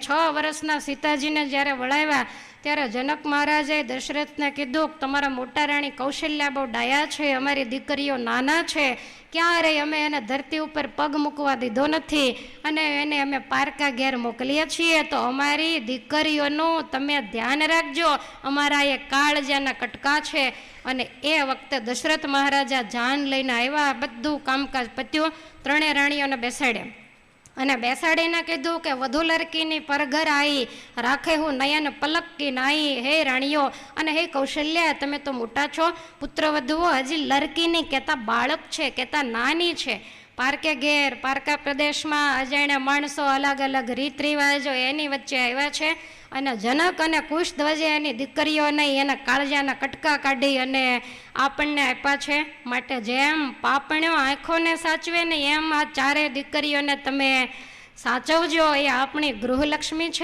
6 વર્ષના સીતાજીને જ્યારે વળાવ્યા ત્યારે જનક મહારાજે દશરથને કીધું કે તમારા મોટા રાણી કૌશલ્યા બહુ ડાયા છે, અમારી દીકરીઓ નાના છે, ક્યારેય અમે એને ધરતી ઉપર પગ મૂકવા દીધો નથી અને એને અમે પારકા ઘેર મોકલીએ છીએ, તો અમારી દીકરીઓનું તમે ધ્યાન રાખજો, અમારા એ કાળજાના કટકા છે. અને એ વખતે દશરથ મહારાજા જાન લઈને આવ્યા, બધું કામકાજ પત્યું, 3 રાણીઓને બેસાડ્યા અને બેસાડીને કીધું કે વધુ લડકીની પરઘર આવી રાખે હું નયન પલક કી નાઈ. હે રાણીઓ અને હે કૌશલ્યા, તમે તો મોટા છો, પુત્રવધુઓ હજી લડકીની કહેતા બાળક છે, કહેતા નાની છે. પારકે ઘેર પારકા પ્રદેશમાં અજાણ્યા માણસો, અલગ અલગ રીત રિવાજો એની વચ્ચે આવ્યા છે અને જનક અને કુશધ્વજે એની દીકરીઓને એના કાળજાના કટકા કાઢી અને આપણને આપ્યા છે. માટે જેમ પાપણ્યો આંખોને સાચવે ને એમ આ 4 દીકરીઓને તમે સાચવજો, એ આપણી ગૃહલક્ષ્મી છે.